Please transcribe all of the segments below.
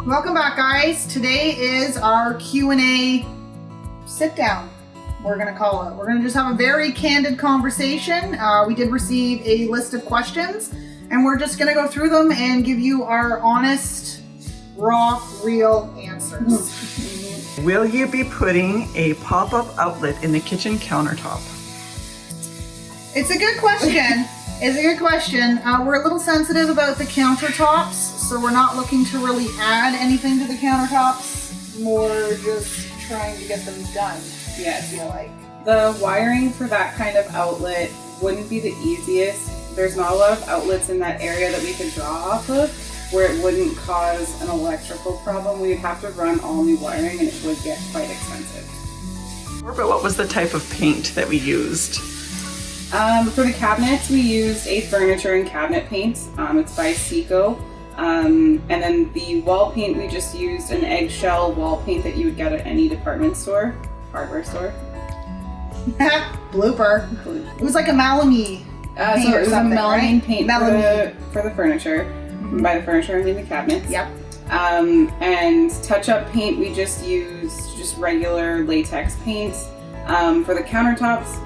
Welcome back, guys. Today is our Q&A sit down, we're gonna call it. We're gonna just have a very candid conversation. We did receive a list of questions and we're just gonna go through them and give you our honest, raw, real answers. Will you be putting a pop-up outlet in the kitchen countertop? It's a good question. It's a good question. We're a little sensitive about the countertops, so we're not looking to really add anything to the countertops. More just trying to get them done. Yeah, I feel like. The wiring for that kind of outlet wouldn't be the easiest. There's not a lot of outlets in that area that we could draw off of where it wouldn't cause an electrical problem. We would have to run all new wiring and it would get quite expensive. But what was the type of paint that we used? For the cabinets, we used a furniture and cabinet paint. It's by Seco. And then the wall paint, we just used an eggshell wall paint that you would get at any department store, hardware store. Blooper. It was like a melamine paint so it was a melamine paint for the furniture. Mm-hmm. By the furniture, I mean the cabinets. Yep. And touch-up paint, we just used just regular latex paint. For the countertops,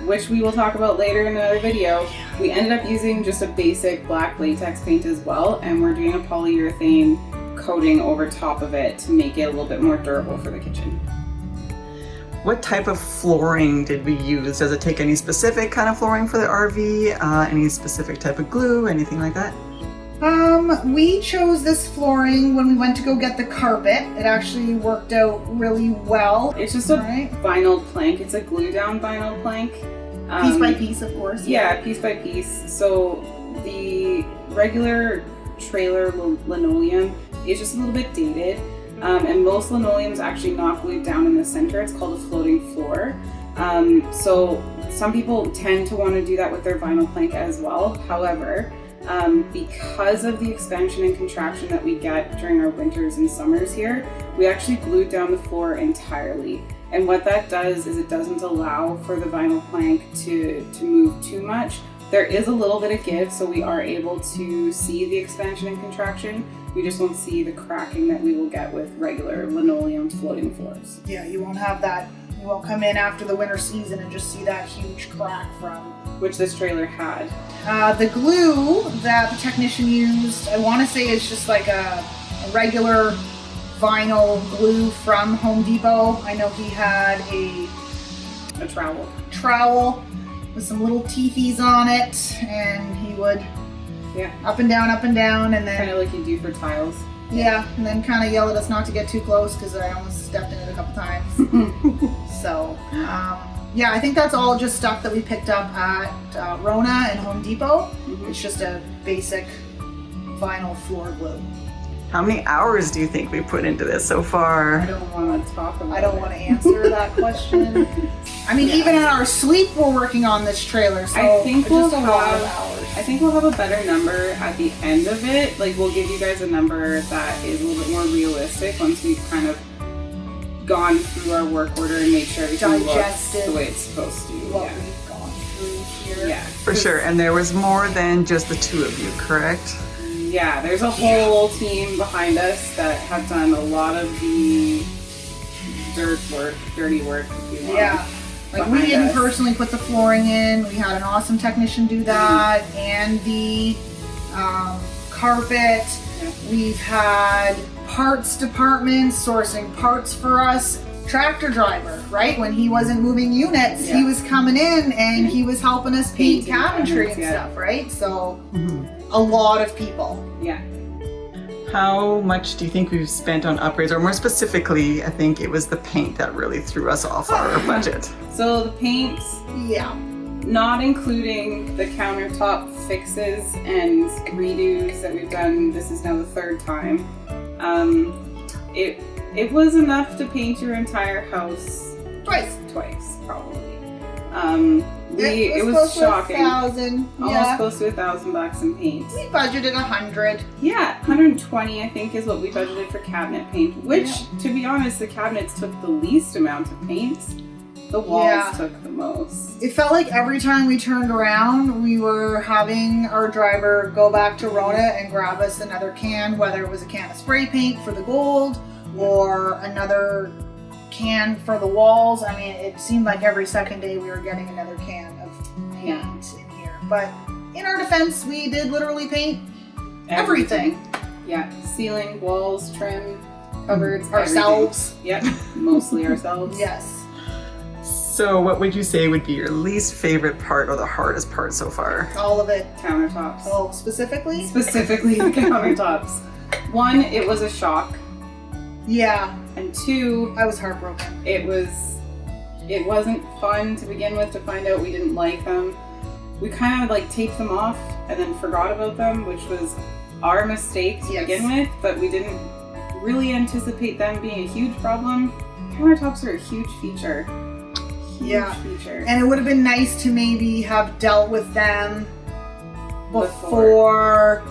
which we will talk about later in another video, we ended up using just a basic black latex paint as well, and we're doing a polyurethane coating over top of it to make it a little bit more durable for the kitchen. What type of flooring did we use? Does it take any specific kind of flooring for the RV? Any specific type of glue, anything like that? We chose this flooring when we went to go get the carpet. It actually worked out really well. It's just a vinyl plank. It's a glue down vinyl plank. Piece by piece, of course. Yeah, piece by piece. So the regular trailer linoleum is just a little bit dated. And most linoleum is actually not glued down in the center. It's called a floating floor. So some people tend to want to do that with their vinyl plank as well. However, because of the expansion and contraction that we get during our winters and summers here, we actually glued down the floor entirely. And what that does is it doesn't allow for the vinyl plank to move too much. There is a little bit of give, so we are able to see the expansion and contraction. We just won't see the cracking that we will get with regular linoleum floating floors. Yeah, you won't have that. You won't come in after the winter season and just see that huge crack from... Which this trailer had. The glue that the technician used, I want to say is just like a regular vinyl glue from Home Depot. I know he had a trowel with some little teethies on it, and he would up and down, and then... Kind of like you do for tiles. Yeah, and then kind of yell at us not to get too close because I almost stepped in it a couple times. So, yeah, I think that's all just stuff that we picked up at Reno and Home Depot. Mm-hmm. It's just a basic vinyl floor glue. How many hours do you think we put into this so far? I don't want to talk about it. I don't want to answer that question. I mean, even in our sleep, we're working on this trailer, so I think we'll just a lot of hours. I think we'll have a better number at the end of it. Like, we'll give you guys a number that is a little bit more realistic once we've kind of gone through our work order and made sure everything looks the way it's supposed to. What we've gone through here. Yeah. For sure, and there was more than just the two of you, correct? Yeah, there's a whole team behind us that have done a lot of the dirty work, if you want. Yeah. Like, we didn't personally put the flooring in. We had an awesome technician do that, and the carpet. Yeah. We've had parts department sourcing parts for us. Tractor driver, right? When he wasn't moving units, he was coming in and he was helping us paint cabinetry and stuff, right? So a lot of people. Yeah. How much do you think we've spent on upgrades? Or more specifically, I think it was the paint that really threw us off our budget. So the paint, not including the countertop fixes and redos that we've done, this is now the third time. It was enough to paint your entire house twice, probably. It was shocking. Almost close to $1,000 in paint. We budgeted 100. Yeah, 120 I think is what we budgeted for cabinet paint, which to be honest, the cabinets took the least amount of paint. The walls Yeah. took the most. It felt like every time we turned around, we were having our driver go back to Rona and grab us another can, whether it was a can of spray paint for the gold or another can for the walls. I mean, it seemed like every second day we were getting another can of paint in here. But in our defense, we did literally paint everything. Yeah, ceiling, walls, trim, cupboards, Ourselves. everything. Yep, mostly ourselves. Yes. So what would you say would be your least favorite part or the hardest part so far? All of it. Countertops. Oh, specifically? Specifically the countertops. One, it was a shock. Yeah. And two, I was heartbroken. it wasn't fun to begin with to find out we didn't like them. We kind of like taped them off and then forgot about them, which was our mistake to begin with, but we didn't really anticipate them being a huge problem. Countertops are a huge feature. Yeah. Feature. And it would have been nice to maybe have dealt with them before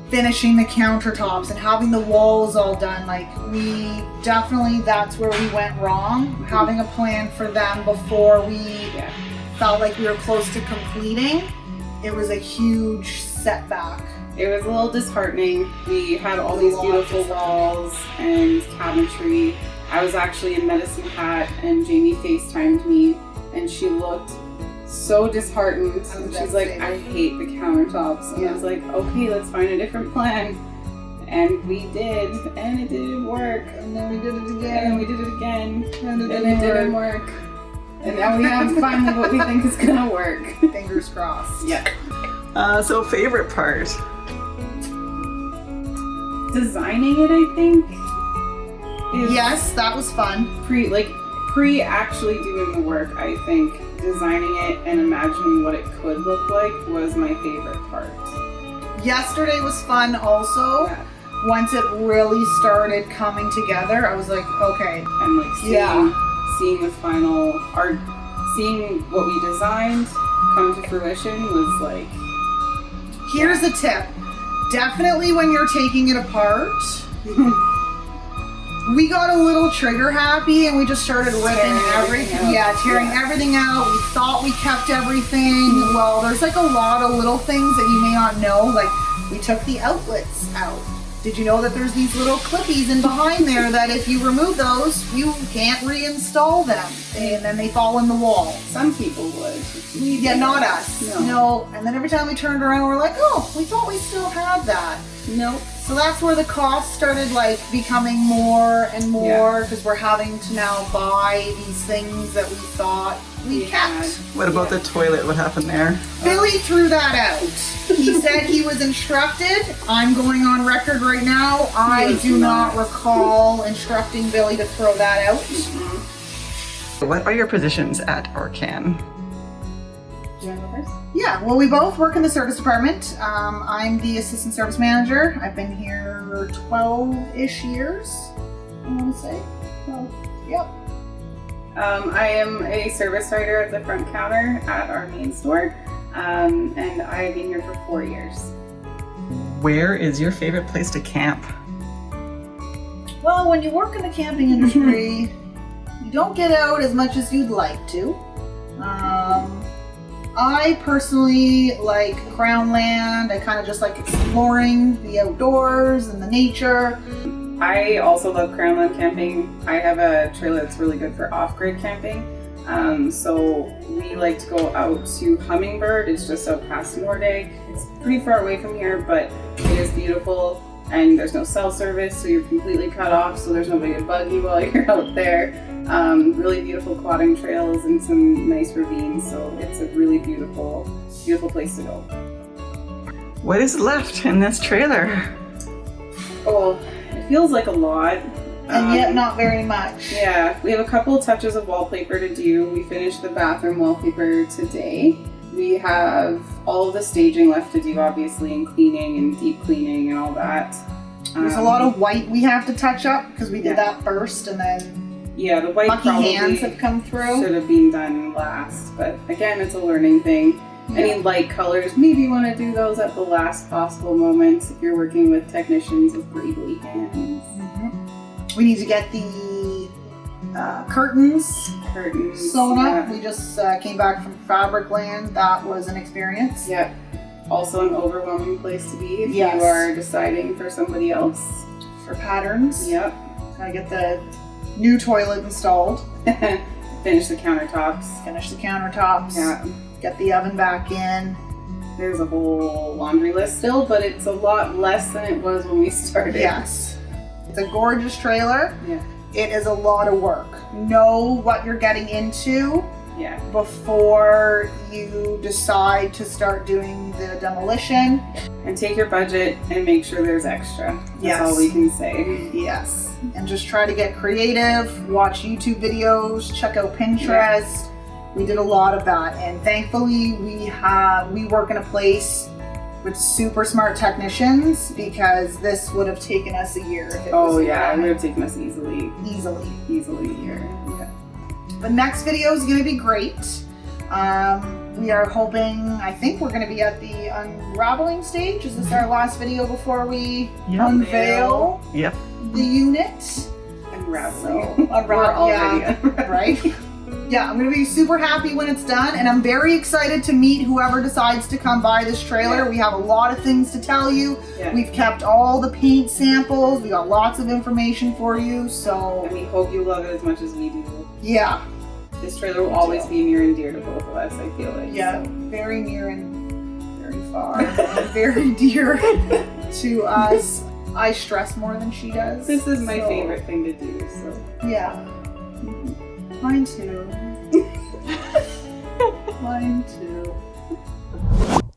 finishing the countertops and having the walls all done. Like, we definitely, that's where we went wrong. Having a plan for them before we felt like we were close to completing, it was a huge setback. It was a little disheartening. We had all these beautiful walls and cabinetry. I was actually in Medicine Hat and Jamie FaceTimed me and she looked so disheartened. And she's like, I hate the countertops. And I was like, okay, let's find a different plan. And we did, and it didn't work. And then we did it again. And we did it again. And it didn't work. And now we have finally what we think is gonna work. Fingers crossed. Yeah. So favorite part? Designing it, I think. Yes, that was fun. Pre actually doing the work, I think designing it and imagining what it could look like was my favorite part. Yesterday was fun also. Yeah. Once it really started coming together, I was like, okay. And like seeing the final art, seeing what we designed come to fruition was like. Here's a tip. Definitely when you're taking it apart, we got a little trigger happy and we just started ripping everything. Tearing everything out. We thought we kept everything. Well, there's like a lot of little things that you may not know. Like, we took the outlets out. Did you know that there's these little clippies in behind there that if you remove those, you can't reinstall them and then they fall in the wall? Some people would. Yeah, not us. No. And then every time we turned around, we're like, oh, we thought we still had that. Nope. So that's where the cost started like becoming more and more because we're having to now buy these things that we thought we kept. What about the toilet? What happened there? Billy threw that out. He said he was instructed. I'm going on record right now. I do not recall instructing Billy to throw that out. What are your positions at Arcan? Do you want to go first? Yeah, well, we both work in the service department. I'm the assistant service manager. I've been here 12-ish years, I want to say. Yep. I am a service writer at the front counter at our main store, and I've been here for 4 years. Where is your favorite place to camp? Well, when you work in the camping industry, you don't get out as much as you'd like to. I personally like Crown Land. I kind of just like exploring the outdoors and the nature. I also love Crownland camping. I have a trailer that's really good for off-grid camping. So we like to go out to Hummingbird. It's just out past Nordig. It's pretty far away from here, but it is beautiful. And there's no cell service, so you're completely cut off, so there's nobody to bug you while you're out there. Really beautiful quadding trails and some nice ravines, so it's a really beautiful, beautiful place to go. What is left in this trailer? Oh, it feels like a lot. And yet not very much. Yeah, we have a couple touches of wallpaper to do. We finished the bathroom wallpaper today. We have all of the staging left to do, obviously, and cleaning and deep cleaning and all that. There's a lot of white we have to touch up because we did that first, and then the white mucky probably hands have come through. should have been done last, but again, it's a learning thing. Any light colors, maybe you want to do those at the last possible moment if you're working with technicians with greebly hands. We need to get the Curtains Curtains. sewn up. Yeah. We just came back from Fabricland. That was an experience. Yeah. Also an overwhelming place to be if Yes. you are deciding for somebody else. For patterns. Yep. Gotta get the new toilet installed. Finish the countertops. Finish the countertops. Yeah. Get the oven back in. There's a whole laundry list still, but it's a lot less than it was when we started. Yes. It's a gorgeous trailer. Yeah. It is a lot of work. Know what you're getting into Yeah. before you decide to start doing the demolition. And take your budget and make sure there's extra. That's Yes. all we can say. Yes. And just try to get creative, watch YouTube videos, check out Pinterest. We did a lot of that, and thankfully we work in a place with super smart technicians, because this would have taken us a year if it Oh was yeah, it done would have taken us easily easily. a year. Yeah. The next video is going to be great. We are hoping, I think we're going to be at the unraveling stage. Is this our last video before we unveil Yep. the unit? Unraveling. So, We're already yeah, right? Yeah, I'm going to be super happy when it's done, and I'm very excited to meet whoever decides to come by this trailer. Yeah. We have a lot of things to tell you. Yeah. We've kept all the paint samples. We got lots of information for you, so And we hope you love it as much as we do. yeah. This trailer will always be near and dear to both of us, I feel like. Yeah, So. very near and very far, and very dear to us. I stress more than she does. This is my so, favorite thing to do, so. Yeah. Mine too. Mine too.